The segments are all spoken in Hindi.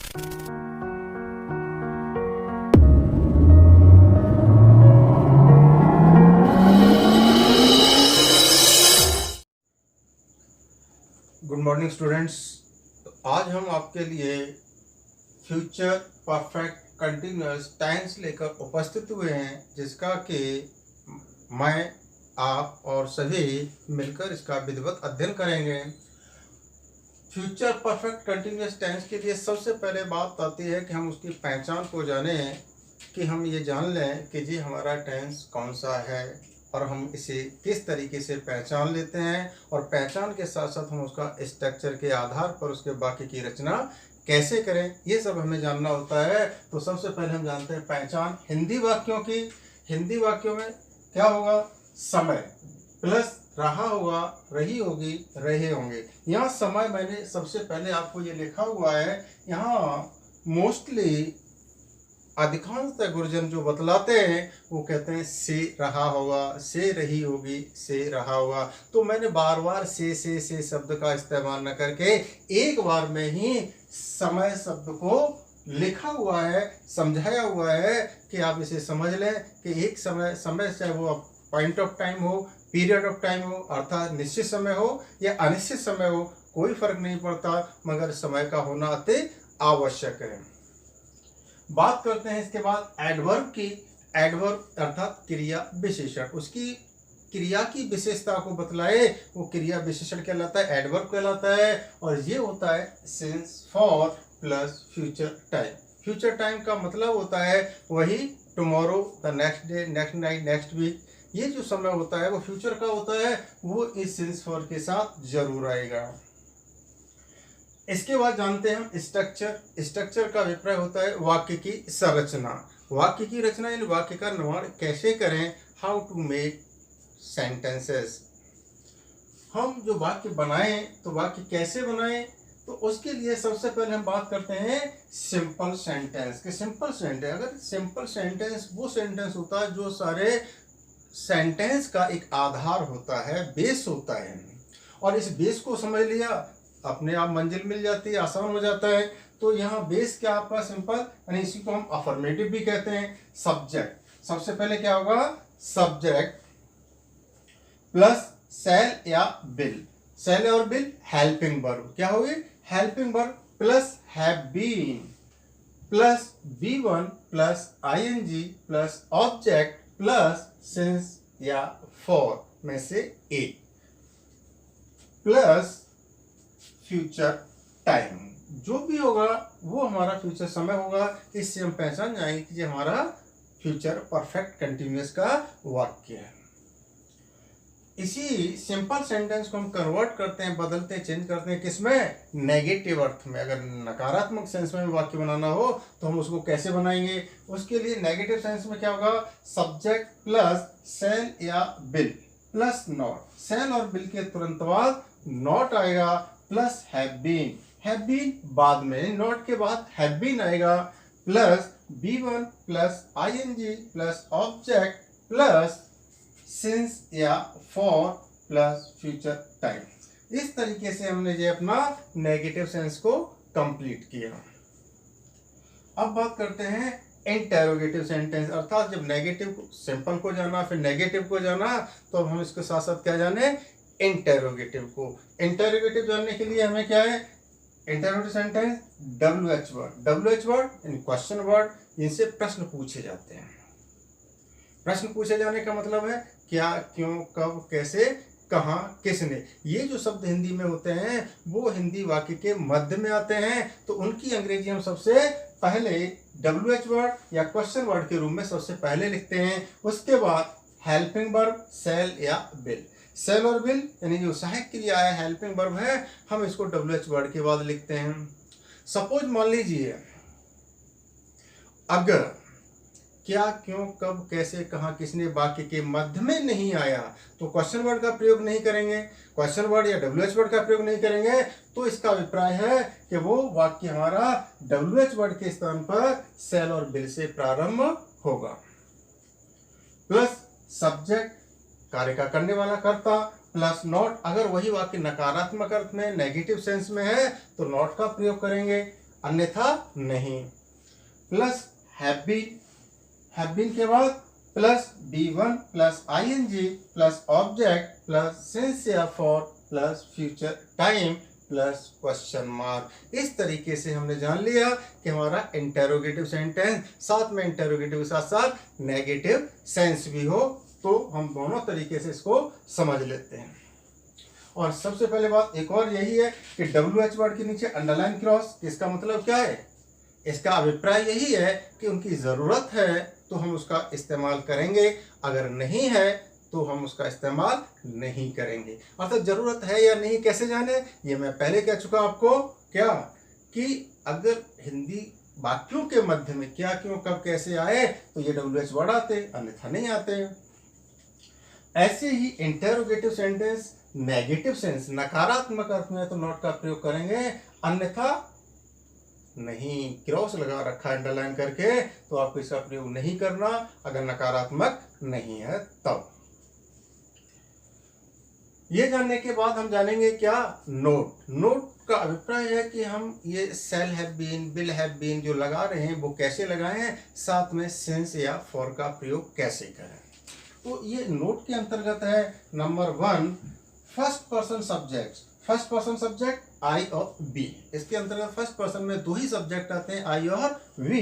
Good morning students. तो आज हम आपके लिए फ्यूचर परफेक्ट कंटिन्यूअस टेंस लेकर उपस्थित हुए हैं, जिसका कि मैं, आप और सभी मिलकर इसका विधिवत अध्ययन करेंगे। फ्यूचर परफेक्ट कंटिन्यूअस टेंस के लिए सबसे पहले बात आती है कि हम उसकी पहचान को जानें, कि हम ये जान लें कि जी हमारा टेंस कौन सा है और हम इसे किस तरीके से पहचान लेते हैं, और पहचान के साथ साथ हम उसका स्ट्रक्चर के आधार पर उसके वाक्य की रचना कैसे करें, ये सब हमें जानना होता है। तो सबसे पहले हम जानते हैं पहचान हिंदी वाक्यों की। हिंदी वाक्यों में क्या होगा? समय प्लस रहा होगा, रही होगी, रहे होंगे। यहाँ समय मैंने सबसे पहले आपको ये लिखा हुआ है। यहाँ मोस्टली अधिकांशतः गुरुजन जो बतलाते हैं वो कहते हैं से रहा होगा, से रही होगी, से रहा होगा। तो मैंने बार बार से शब्द का इस्तेमाल न करके एक बार में ही समय शब्द को लिखा हुआ है, समझाया हुआ है कि आप इसे समझ लें कि एक समय चाहे वो पॉइंट ऑफ टाइम हो, पीरियड ऑफ टाइम हो, अर्थात निश्चित समय हो या अनिश्चित समय हो, कोई फर्क नहीं पड़ता, मगर समय का होना अति आवश्यक है। बात करते हैं इसके बाद एडवर्ब की। एडवर्ब अर्थात क्रिया विशेषण, उसकी क्रिया की विशेषता को बतलाए वो क्रिया विशेषण कहलाता है, एडवर्ब कहलाता है। और ये होता है since, for plus future time. Future time का मतलब होता है वही tomorrow, the next day, next night, next week. ये जो समय होता है वो फ्यूचर का होता है, वो इस सिंस फॉर के साथ जरूर आएगा। इसके बाद जानते हैं हम स्ट्रक्चर। स्ट्रक्चर का अभिप्राय होता है वाक्य की संरचना। वाक्य की रचना यानी वाक्य का निर्माण कैसे करें, हाउ टू मेक सेंटेंसेस। हम जो वाक्य बनाएं तो वाक्य कैसे बनाएं, तो उसके लिए सबसे पहले हम बात करते हैं सिंपल सेंटेंस के। सिंपल सेंटेंस, अगर सिंपल सेंटेंस वो सेंटेंस होता है जो सारे सेंटेंस का एक आधार होता है, बेस होता है, और इस बेस को समझ लिया अपने आप मंजिल मिल जाती है, आसान हो जाता है। तो यहाँ बेस क्या आपका सिंपल, यानी इसी को हम अफर्मेटिव भी कहते हैं। सब्जेक्ट, सबसे पहले क्या होगा? सब्जेक्ट प्लस शैल या विल। शैल और विल हेल्पिंग वर्ब क्या होगी? Helping verb plus have been plus V1 plus ing plus object plus since या फॉर में से एक प्लस फ्यूचर टाइम। जो भी होगा वो हमारा फ्यूचर समय होगा। इससे हम पहचान जाएंगे कि ये हमारा फ्यूचर परफेक्ट कंटिन्यूअस का वाक्य है। इसी सिंपल सेंटेंस को हम कन्वर्ट करते हैं, बदलते हैं, चेंज करते हैं किसमें? नेगेटिव अर्थ में। अगर नकारात्मक सेंस में वाक्य बनाना हो तो हम उसको कैसे बनाएंगे? उसके लिए नेगेटिव सेंस में क्या होगा? सब्जेक्ट प्लस शैल या विल प्लस नॉट। शैल और विल के तुरंत बाद नॉट आएगा plus have been. Have been बाद में, नॉट के बाद हैव बीन आएगा plus V1 plus ing plus object plus since या फॉर प्लस फ्यूचर टाइम। इस तरीके से हमने ये अपना नेगेटिव सेंस को कंप्लीट किया। अब बात करते हैं इंटेरोगेटिव सेंटेंस, अर्थात जब नेगेटिव सिंपल को जाना फिर नेगेटिव को जाना, तो अब हम इसके साथ साथ क्या जाने? इंटेरोगेटिव को। इंटेरोगेटिव जानने के लिए हमें क्या है? Interrogative sentence WH word. WH word यानी क्वेश्चन वर्ड, इनसे प्रश्न पूछे जाते हैं। प्रश्न पूछे जाने का मतलब है क्या, क्यों, कब, कैसे, कहाँ, किसने। ये जो शब्द हिंदी में होते हैं वो हिंदी वाक्य के मध्य में आते हैं, तो उनकी अंग्रेजी हम सबसे पहले WH वर्ड या क्वेश्चन वर्ड के रूप में सबसे पहले लिखते हैं। उसके बाद हेल्पिंग वर्ब शैल या विल। शैल और विल यानी जो सहायक क्रिया है, हेल्पिंग वर्ब है, हम इसको WH वर्ड के बाद लिखते हैं। सपोज मान लीजिए अगर क्या, क्यों, कब, कैसे, कहाँ, किसने वाक्य के मध्य में नहीं आया तो क्वेश्चन वर्ड का प्रयोग नहीं करेंगे, क्वेश्चन वर्ड या WH वर्ड का प्रयोग नहीं करेंगे। तो इसका अभिप्राय है कि वो वाक्य हमारा WH वर्ड के स्थान पर शैल और विल से प्रारंभ होगा। प्लस सब्जेक्ट कार्य का करने वाला कर्ता प्लस नॉट। अगर वही वाक्य नकारात्मक अर्थ में, नेगेटिव सेंस में है तो नॉट का प्रयोग करेंगे। अन्यथा नहीं। प्लस हैव बीन के बाद plus B1 plus ing plus object plus since या for plus future time plus question mark. इस तरीके से हमने जान लिया कि हमारा इंटेरोगेटिव सेंटेंस, साथ में इंटेरोगेटिव के साथ साथ नेगेटिव सेंस भी हो, तो हम दोनों तरीके से इसको समझ लेते हैं। और सबसे पहले बात एक और यही है कि WH वर्ड के नीचे अंडरलाइन क्रॉस, इसका मतलब क्या है? इसका अभिप्राय यही है कि उनकी ज़रूरत है तो हम उसका इस्तेमाल करेंगे, अगर नहीं है तो हम उसका इस्तेमाल नहीं करेंगे। अर्थात ज़रूरत है या नहीं कैसे जाने, ये मैं पहले कह चुका आपको क्या, कि अगर हिंदी वाक्यों के मध्य में क्या, क्यों, कब, कैसे आए तो ये WH वर्ड आते, अन्यथा नहीं आते। ऐसे ही इंटेरोगेटिव सेंटेंस नेगेटिव सेंस, नकारात्मक अर्थ में तो नॉट का प्रयोग करेंगे, अन्यथा नहीं। क्रॉस लगा रखा है अंडरलाइन करके, तो आपको इसका प्रयोग नहीं करना अगर नकारात्मक नहीं है तब। ये जानने के बाद हम जानेंगे क्या, नोट। नोट का अभिप्राय है कि हम ये shall have been, will have been जो लगा रहे हैं वो कैसे लगाएं हैं, साथ में सिंस या फॉर का प्रयोग कैसे करें। तो ये नोट के अंतर्गत है number 1 first person subject. First person subject I और बी, इसके अंतर्गत फर्स्ट पर्सन में दो ही सब्जेक्ट आते हैं, आई और वी।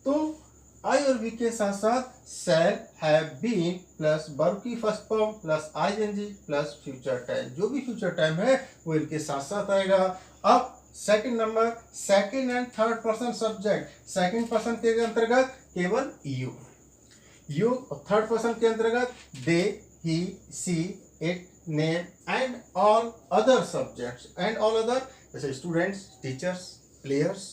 तो आई और वी के साथ साथ shall have been plus verb की first form plus ing plus future time, जो भी फ्यूचर टाइम है वो इनके साथ साथ आएगा। अब second number, second and third person subject. Second person के अंतर्गत केवल यू और थर्ड पर्सन के अंतर्गत they, he, she, it, name and all other subjects. And all other जैसे स्टूडेंट्स, टीचर्स, प्लेयर्स,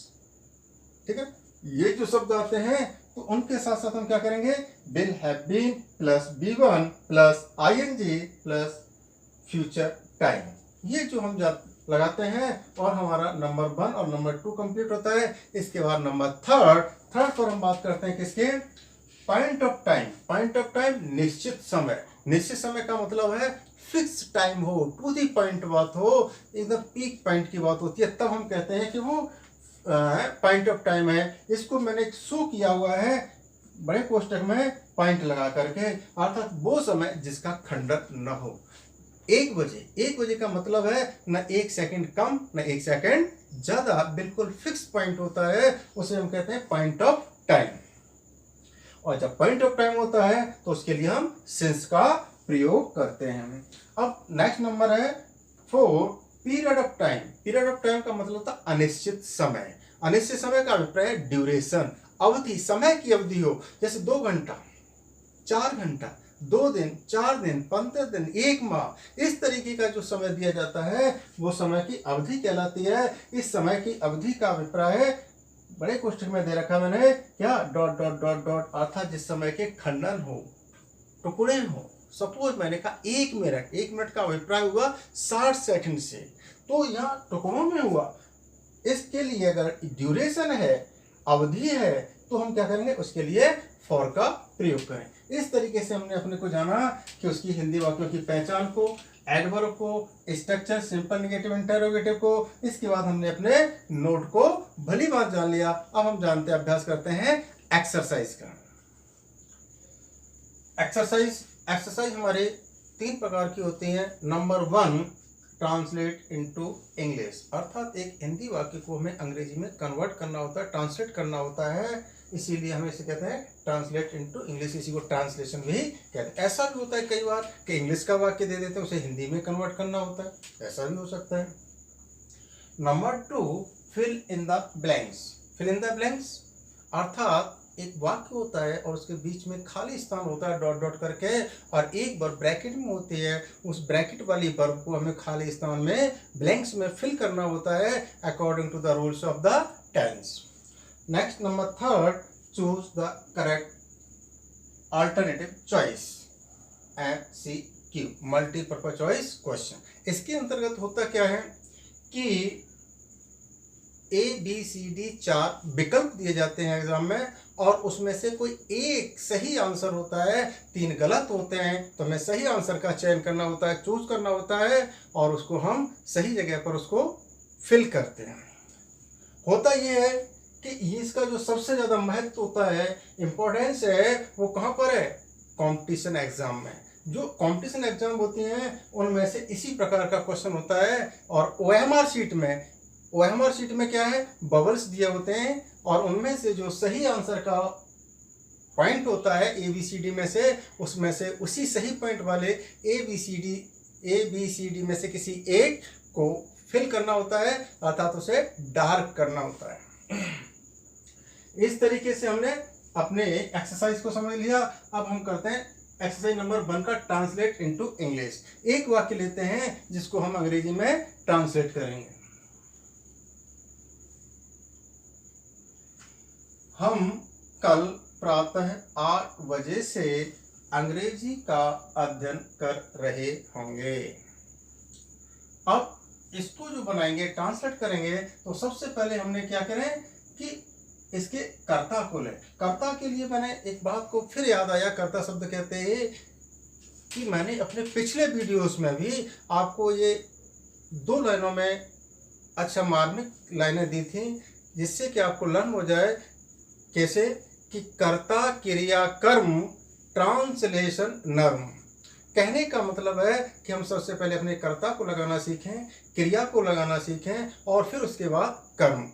ठीक है, ये जो शब्द आते हैं तो उनके साथ साथ हम क्या करेंगे, will have been plus B1 plus ing plus future time, ये जो हम लगाते हैं और हमारा नंबर 1 और नंबर 2 कंप्लीट होता है। इसके बाद नंबर थर्ड पर हम बात करते हैं किसके, point of time. Point of time निश्चित समय। निश्चित समय का मतलब है फिक्स टाइम हो, टू दी पॉइंट बात हो, एकदम पीक पॉइंट की बात होती है, तब हम कहते हैं कि वो पॉइंट ऑफ टाइम है। इसको मैंने शो किया हुआ है बड़े कोष्टक में पॉइंट लगा करके, अर्थात वो समय जिसका खंडन न हो। 1 बजे, 1 बजे का मतलब है न 1 सेकंड कम न 1 सेकंड ज्यादा, बिल्कुल फिक्स पॉइंट होता है, उसे हम कहते हैं पॉइंट ऑफ टाइम। और जब पॉइंट ऑफ टाइम होता है तो उसके लिए हम सिंस का प्रयोग करते हैं। अब नेक्स्ट नंबर है 4 period of time. Period of time का मतलब होता है अनिश्चित समय। अनिश्चित समय का अभिप्राय है ड्यूरेशन, अवधि, समय की अवधि हो, जैसे 2 घंटा, 4 घंटा, 2 दिन, 4 दिन, 15 दिन, 1 माह, इस तरीके का जो समय दिया जाता है वो समय की अवधि कहलाती है। इस समय की अवधि का अभिप्राय है, बड़े कोष्ठक में दे रखा मैंने क्या, डॉट डॉट डॉट डॉट, अर्थात जिस समय के खंडन हो, टुकड़े हो। सपोज मैंने कहा 1 मिनट, 1 मिनट का अभिप्राय हुआ 60 सेकंड से, तो यहाँ टुकड़ों में हुआ। इसके लिए अगर ड्यूरेशन है, अवधि है, तो हम क्या करेंगे, उसके लिए फॉर का प्रयोग करें। इस तरीके से हमने अपने को जाना कि उसकी हिंदी वाक्यों की पहचान को, एडवर्ब को, स्ट्रक्चर, सिंपल, नेगेटिव, इंटरोगेटिव को। इसके बाद हमने अपने नोट को भली बात जान लिया। अब हम जानते हैं, अभ्यास करते हैं एक्सरसाइज का। एक्सरसाइज हमारे 3 प्रकार की होती हैं। नंबर 1 ट्रांसलेट इनटू इंग्लिश, अर्थात एक हिंदी वाक्य को हमें अंग्रेजी में कन्वर्ट करना होता है, ट्रांसलेट करना होता है, इसीलिए हम इसे कहते हैं ट्रांसलेट इनटू इंग्लिश, इसी को ट्रांसलेशन भी कहते हैं। ऐसा भी होता है कई बार कि इंग्लिश का वाक्य दे देते हैं, उसे हिंदी में कन्वर्ट करना होता है, ऐसा भी हो सकता है। Number 2 fill in the blanks. Fill in the blanks अर्थात एक वाक्य होता है और उसके बीच में खाली स्थान होता है डॉट डॉट करके, और एक वर्ब ब्रैकेट में होती है, उस ब्रैकेट वाली वर्ब को हमें खाली स्थान में, ब्लैंक्स में फिल करना होता है according to the rules of the tense. Next number 3 choose the correct alternative choice, MCQ, multipurpose choice question. इसके अंतर्गत होता क्या है कि ABCD 4 विकल्प दिए जाते हैं एग्जाम में, और उसमें से कोई एक सही आंसर होता है, 3 गलत होते हैं, तो हमें सही आंसर का चयन करना होता है, चूज करना होता है, और उसको हम सही जगह पर उसको फिल करते हैं। होता ये है कि इसका जो सबसे ज़्यादा महत्व होता है, इम्पोर्टेंस है, वो कहाँ पर है? कंपटीशन एग्जाम में। जो कंपटीशन एग्जाम होती हैं उनमें से इसी प्रकार का क्वेश्चन होता है। और ओएमआर शीट में क्या है? बबल्स दिए होते हैं और उनमें से जो सही आंसर का पॉइंट होता है ABCD में से, उसमें से उसी सही पॉइंट वाले ABCD में से किसी एक को फिल करना होता है, अर्थात उसे डार्क करना होता है। इस तरीके से हमने अपने एक्सरसाइज को समझ लिया। अब हम करते हैं एक्सरसाइज नंबर 1 का ट्रांसलेट इनटू इंग्लिश। एक वाक्य लेते हैं जिसको हम अंग्रेजी में ट्रांसलेट करेंगे। हम कल प्रातः 8 बजे से अंग्रेजी का अध्ययन कर रहे होंगे। अब इसको जो बनाएंगे, ट्रांसलेट करेंगे, तो सबसे पहले हमने क्या करें कि इसके कर्ता को लें। कर्ता के लिए मैंने एक बात को फिर याद आया, कर्ता शब्द कहते हैं कि मैंने अपने पिछले वीडियोस में भी आपको ये 2 लाइनों में अच्छा मार्मिक लाइनें दी थी, जिससे कि आपको लर्न हो जाए कैसे कि कर्ता क्रिया कर्म ट्रांसलेशन नर्म। कहने का मतलब है कि हम सबसे पहले अपने कर्ता को लगाना सीखें, क्रिया को लगाना सीखें और फिर उसके बाद कर्म।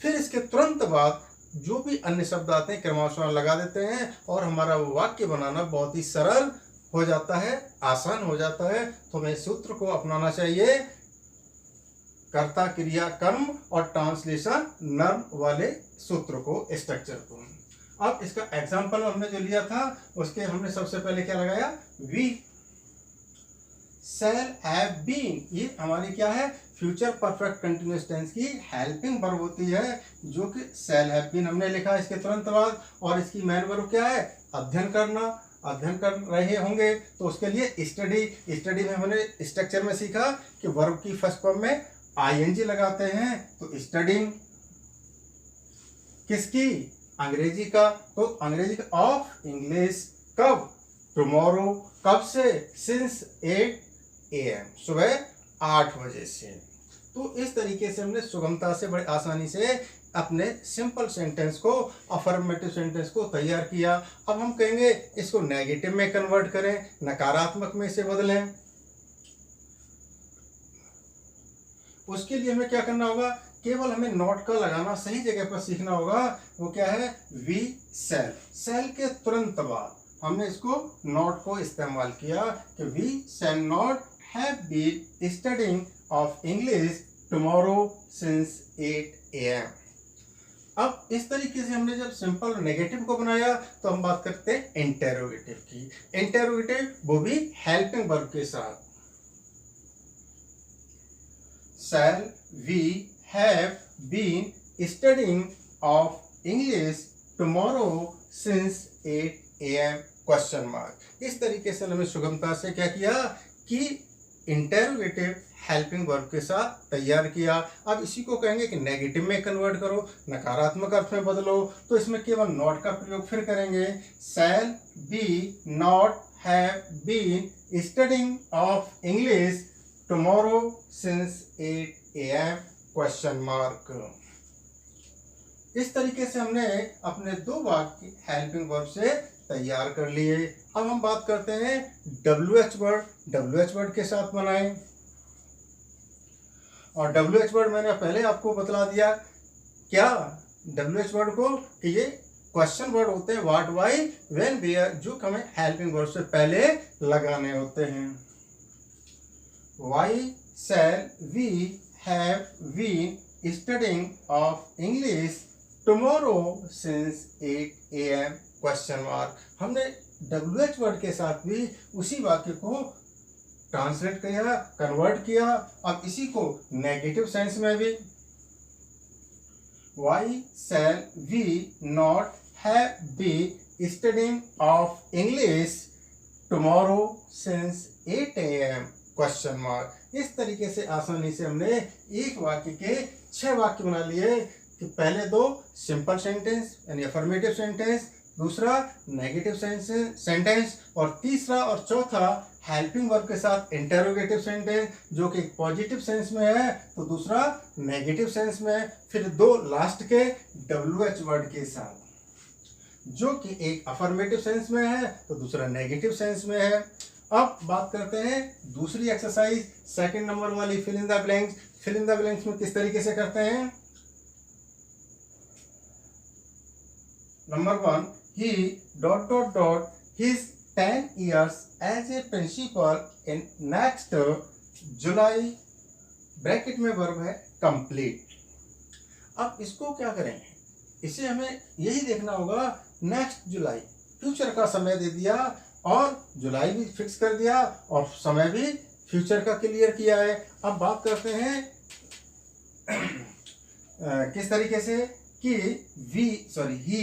फिर इसके तुरंत बाद जो भी अन्य शब्द आते हैं क्रमानुसार लगा देते हैं और हमारा वो वाक्य बनाना बहुत ही सरल हो जाता है, आसान हो जाता है। तो हमें सूत्र को अपनाना चाहिए, कर्ता क्रिया कर्म और ट्रांसलेशन नर्म वाले सूत्र को, स्ट्रक्चर को। अब इसका एग्जाम्पल हमने जो लिया था उसके हमने सबसे पहले क्या लगाया? We shall have been. ये हमारी क्या है? फ्यूचर परफेक्ट कंटिन्यूअस टेंस की हेल्पिंग वर्ब होती है, जो कि शैल हैव बीन हमने लिखा इसके तुरंत बाद। और इसकी मेन वर्ब क्या है? अध्ययन करना, अध्ययन कर रहे होंगे, तो उसके लिए स्टडी में हमने स्ट्रक्चर में सीखा कि वर्ब की फर्स्ट फॉर्म में ING लगाते हैं। तो स्टडिंग किसकी? अंग्रेजी का। तो अंग्रेजी का ऑफ इंग्लिश कब? टुमारो। कब से? सिंस 8 AM, सुबह 8 बजे से। तो इस तरीके से हमने सुगमता से, बड़े आसानी से अपने सिंपल सेंटेंस को, अफर्मेटिव सेंटेंस को तैयार किया। अब हम कहेंगे इसको नेगेटिव में कन्वर्ट करें, नकारात्मक में इसे बदलें। उसके लिए हमें क्या करना होगा? केवल हमें नॉट का लगाना सही जगह पर सीखना होगा। वो क्या है? We shall. शैल के तुरंत बाद हमने इसको नॉट को इस्तेमाल किया कि we shall not have been studying of English tomorrow since 8 AM। अब इस तरीके से हमने जब सिंपल नेगेटिव को बनाया तो हम बात करते हैं इंटेरोगेटिव की। इंटेरोगेटिव वो भी हेल्पिंग वर्ब के साथ। Shall we have been studying of English tomorrow since 8 AM? Question mark. इस तरीके से हमने सुगमता से क्या किया कि इंटेरोगेटिव हेल्पिंग वर्ब के साथ तैयार किया। अब इसी को कहेंगे कि नेगेटिव में कन्वर्ट करो, नकारात्मक अर्थ में बदलो। तो इसमें केवल नॉट का प्रयोग फिर करेंगे। Shall we not have been studying of English tomorrow since 8 AM? Question mark. इस तरीके से हमने अपने 2 वाक्य हेल्पिंग वर्ब से तैयार कर लिए। अब हम बात करते हैं WH वर्ड। WH वर्ड के साथ बनाएं। और WH वर्ड मैंने पहले आपको बतला दिया क्या WH वर्ड को, कि ये क्वेश्चन वर्ड होते हैं, व्हाट, व्हाई, व्हेन, वेयर, जो हमें हेल्पिंग वर्ब से पहले लगाने होते हैं। Why shall we have been studying of English tomorrow since 8 AM? Question mark. हमने WH वर्ड के साथ भी उसी वाक्य को ट्रांसलेट किया, कन्वर्ट किया। अब इसी को नेगेटिव सेंस में भी, Why shall we not have been studying of English tomorrow since 8 AM? Question mark. इस तरीके से आसानी से हमने एक वाक्य के 6 वाक्य बना लिए कि पहले 2 सिंपल सेंटेंस यानी अफर्मेटिव सेंटेंस, दूसरा नेगेटिव सेंटेंस और तीसरा और चौथा हेल्पिंग वर्ब के साथ इंटेरोगेटिव सेंटेंस जो कि पॉजिटिव सेंस में है तो दूसरा नेगेटिव सेंस में है, फिर दो लास्ट के WH वर्ड के साथ जो कि एक अफर्मेटिव सेंस में है तो दूसरा नेगेटिव सेंस में है। अब बात करते हैं दूसरी एक्सरसाइज, सेकंड नंबर वाली fill in the blanks. Fill in the blanks में किस तरीके से करते हैं? Number 1, he ... his 10 years as a principal in next July, bracket में वर्ब है कंप्लीट। अब इसको क्या करें, इसे हमें यही देखना होगा, नेक्स्ट जुलाई फ्यूचर का समय दे दिया और जुलाई भी फिक्स कर दिया और समय भी फ्यूचर का क्लियर किया है। अब बात करते हैं किस तरीके से कि ही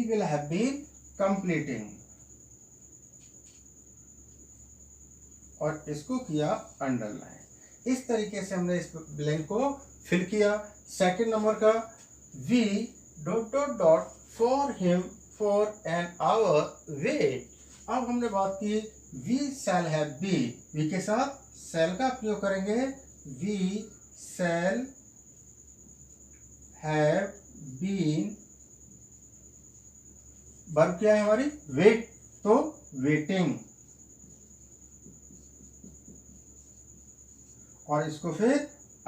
will have been completing और इसको किया अंडरलाइन। इस तरीके से हमने इस ब्लैंक को फिल किया। सेकंड नंबर का we ... for him for an hour wait। अब हमने बात की we shall have been, we के साथ shall का प्रयोग करेंगे, we shall have been, verb क्या है हमारी वेट, तो वेटिंग, और इसको फिर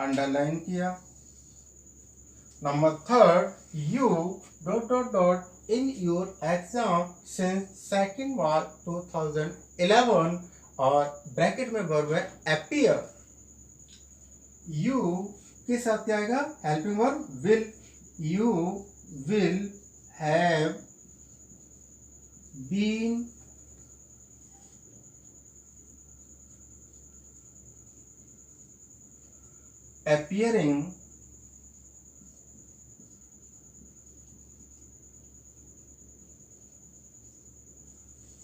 अंडरलाइन किया। Number third, you ... in your exam since second March 2011 और ब्रैकेट में वर्ब है appear। you के साथ क्या आएगा, helping verb will, you will have been appearing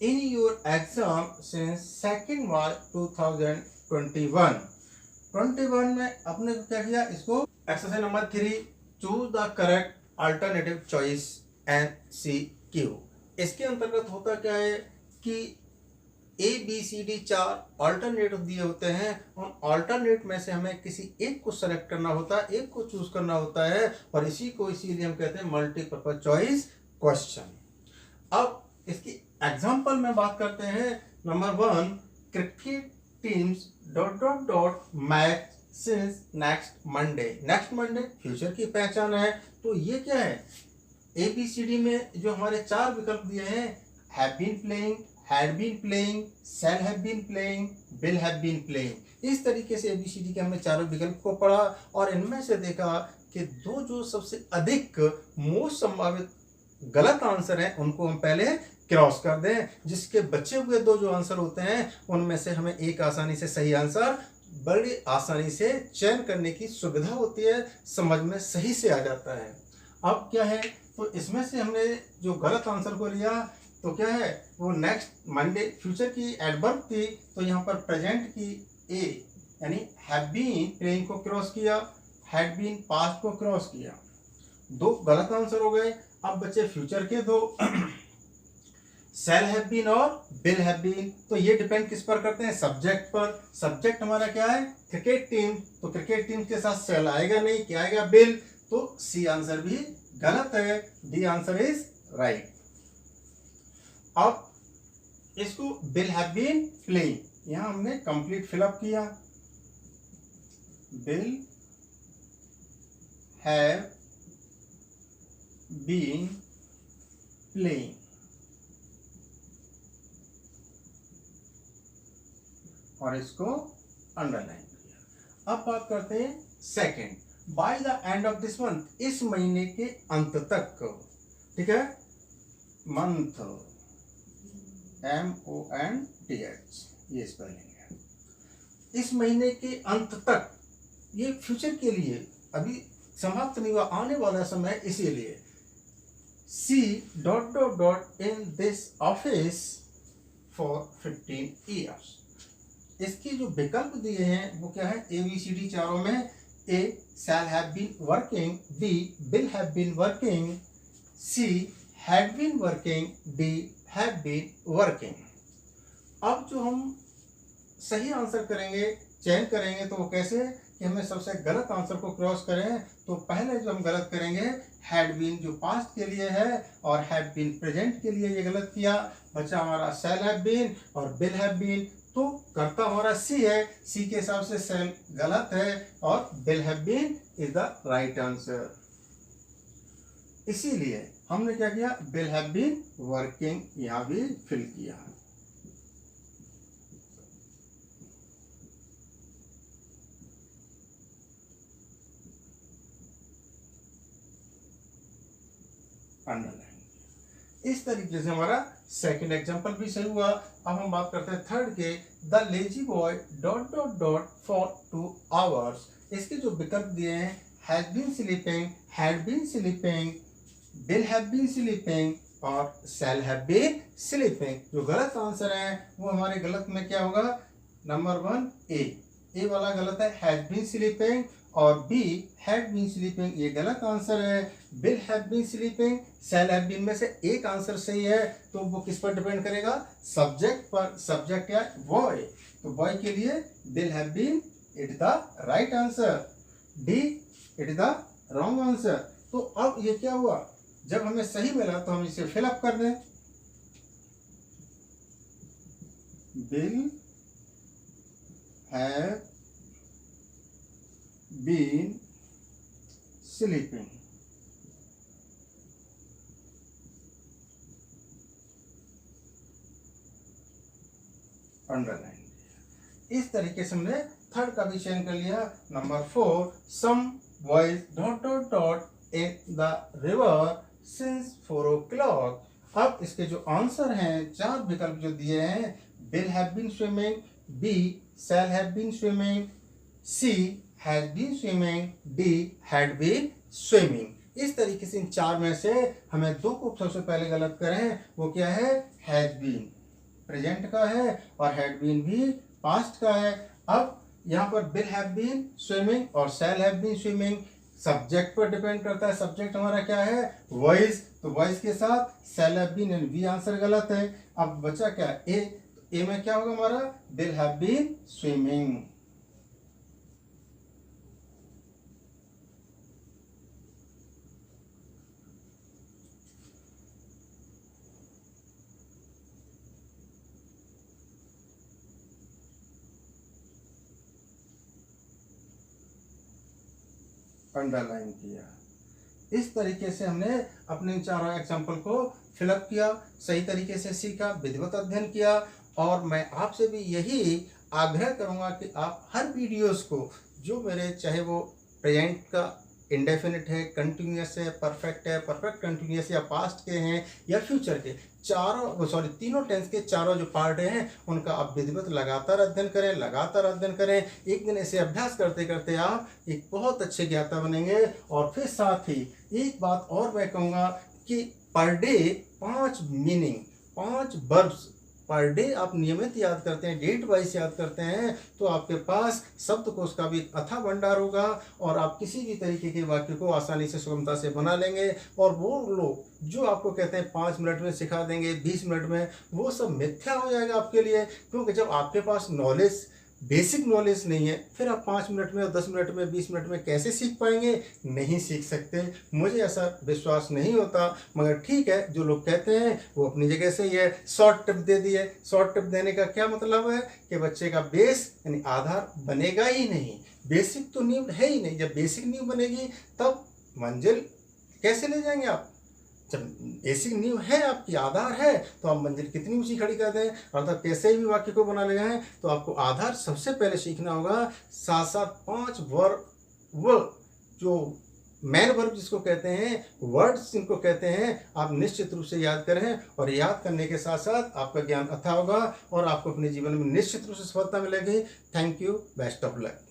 in your exam since second March 2021। 21 में अपने को क्या किया, इसको exercise number 3, choose the correct alternative choice MCQ। इसके अंतर्गत होता क्या है कि ABCD 4 अल्टरनेटिव दिए होते हैं, उन अल्टरनेट में से हमें किसी एक को सेलेक्ट करना होता है, एक को चूज करना होता है, और इसीलिए हम कहते हैं मल्टीपर्पज चॉइस क्वेश्चन। अब इसकी एग्जाम्पल में बात करते हैं। Number 1, cricket teams ... match since next Monday. Next Monday future की पहचान है, तो ये क्या है, ABCD में जो हमारे 4 विकल्प दिए हैं, have been playing, had been playing, shall have been playing, will have been playing. इस तरीके से ABCD के हमने चारों विकल्प को पढ़ा और इनमें से देखा कि दो जो सबसे अधिक मोस्ट संभावित गलत आंसर है उनको हम पहले क्रॉस कर दें, जिसके बचे हुए दो जो आंसर होते हैं उनमें से हमें एक आसानी से सही आंसर बड़ी आसानी से चयन करने की सुविधा होती है, समझ में सही से आ जाता है। अब क्या है, तो इसमें से हमने जो गलत आंसर को लिया तो क्या है, वो नेक्स्ट मंडे फ्यूचर की एडवर्ब थी, तो यहाँ पर प्रेजेंट की ए यानी हैव बीन प्लेइंग को क्रॉस किया, हैड बीन पास्ट को क्रॉस किया, दो गलत आंसर हो गए। अब बचे फ्यूचर के दो शैल हैव बीन और विल हैव बीन, तो ये डिपेंड किस पर करते हैं, सब्जेक्ट पर। सब्जेक्ट हमारा क्या है, क्रिकेट टीम, तो क्रिकेट टीम के साथ शैल आएगा नहीं, क्या आएगा, विल, तो सी आंसर भी गलत है, डी आंसर इज राइट। अब इसको विल हैव बीन प्लेइंग, यहां हमने कंप्लीट फिलअप किया, विल हैव बीन प्लेइंग, और इसको अंडरलाइन किया। अब बात करते हैं second, by the end of this month, इस महीने के अंत तक, ठीक है, मंथ MONTH ये स्पेलिंग है। इस महीने के अंत तक, ये फ्यूचर के लिए, अभी समाप्त नहीं हुआ, आने वाला समय, इसीलिए C dot dot dot in this office for 15 years. इसकी जो विकल्प दिए हैं वो क्या है, ABCD चारों में। A shall have been working, B will have been working, C had been working, D have been working। अब जो हम सही आंसर करेंगे, चयन करेंगे, तो वो कैसे कि हमें सबसे गलत आंसर को क्रॉस करें। तो पहले जो हम गलत करेंगे, हैड बीन जो पास्ट के लिए है और हैव बीन प्रेजेंट के लिए, ये गलत किया। बचा हमारा शैल हैव बीन और विल हैव बीन। तो कर्ता हमारा सी है, सी के हिसाब से शैल गलत है और will have been is the right answer. इसीलिए हमने क्या किया, विल हैव बीन वर्किंग यहां भी फिल किया। अंडरलाइन। इस तरीके से हमारा सेकंड एग्जांपल भी सही हुआ। अब हम बात करते हैं थर्ड के, the lazy boy dot dot dot for 2 hours। इसके जो विकल्प दिए हैं, has been sleeping, had been sleeping, will have been sleeping और शैल हैव बीन स्लीपिंग। जो गलत आंसर है वो हमारे गलत में क्या होगा, नंबर 1 ए वाला गलत है, हैज बीन स्लीपिंग, और बी हैड बीन स्लीपिंग ये गलत आंसर है। Will have been sleeping, shall have been में से एक आंसर सही है। तो वो किस पर डिपेंड करेगा, सब्जेक्ट पर। सब्जेक्ट क्या है, बॉय, तो बॉय के लिए will have been it the right answer, D it the wrong answer. तो अब ये क्या हुआ, जब हमें सही मिला तो हम इसे फिल अप कर दें। Will have been sleeping. Underline. इस तरीके से हमने थर्ड का भी चयन कर लिया। Number 4, some boys dot dot dot in the river since 4 o'clock। अब इसके जो आंसर हैं, 4 विकल्प जो दिए हैं, will have been swimming, B shall have been swimming, C has been swimming, D had been swimming. इस तरीके से इन 4 में से हमें 2 को सबसे पहले गलत करें। वो क्या है, हैज बीन प्रेजेंट का है और हैड बीन भी पास्ट का है। अब यहाँ पर विल हैव बीन स्विमिंग और shall have been swimming subject पर डिपेंड करता है। सब्जेक्ट हमारा क्या है, वॉइस, तो वॉइस के साथ shall have been and B answer गलत है। अब बचा क्या, ए में क्या होगा हमारा, will have been swimming. Underline किया। इस तरीके से हमने अपने चारों एग्जाम्पल को फिलअप किया, सही तरीके से सीखा, विधिवत अध्ययन किया। और मैं आपसे भी यही आग्रह करूंगा कि आप हर वीडियोस को, जो मेरे चाहे वो प्रेजेंट का इंडेफिनिट है, कंटिन्यूअस है, परफेक्ट है, परफेक्ट कंटिन्यूअस या पास्ट के हैं या फ्यूचर के, तीनों टेंस के चारों जो पार्ट हैं उनका आप विधिवत लगातार अध्ययन करें, लगातार अध्ययन करें। एक दिन ऐसे अभ्यास करते करते आप एक बहुत अच्छे ज्ञाता बनेंगे। और फिर साथ ही एक बात और मैं कहूँगा कि per day 5 meaning, 5 verbs per day आप नियमित याद करते हैं, डेट वाइज याद करते हैं, तो आपके पास शब्दकोश का भी अथाह भंडार होगा और आप किसी भी तरीके के वाक्य को आसानी से सुगमता से बना लेंगे। और वो लोग जो आपको कहते हैं 5 मिनट में सिखा देंगे, 20 मिनट में, वो सब मिथ्या हो जाएगा आपके लिए। क्योंकि जब आपके पास नॉलेज, बेसिक नॉलेज नहीं है, फिर आप 5 मिनट में, 10 मिनट में, 20 मिनट में कैसे सीख पाएंगे, नहीं सीख सकते। मुझे ऐसा विश्वास नहीं होता। मगर ठीक है, जो लोग कहते हैं वो अपनी जगह से ही है। शॉर्ट टिप दे दिए। शॉर्ट टिप देने का क्या मतलब है कि बच्चे का बेस यानी आधार बनेगा ही नहीं, बेसिक तो नींव है ही नहीं। जब बेसिक नींव बनेगी तब मंजिल कैसे ले जाएंगे आप। जब बेसिक नींव है, आपकी आधार है, तो आप मंजिल कितनी ऊंची खड़ी कर दें। अर्थात कैसे भी वाक्य को बना ले हैं, तो आपको आधार सबसे पहले सीखना होगा। साथ साथ 5 वर्ब, जो मैन वर्ब जिसको कहते हैं, वर्ड्स जिनको कहते हैं, आप निश्चित रूप से याद करें। और याद करने के साथ साथ आपका ज्ञान अथाह होगा और आपको अपने जीवन में निश्चित रूप से सफलता मिलेगी। Thank you, best of luck.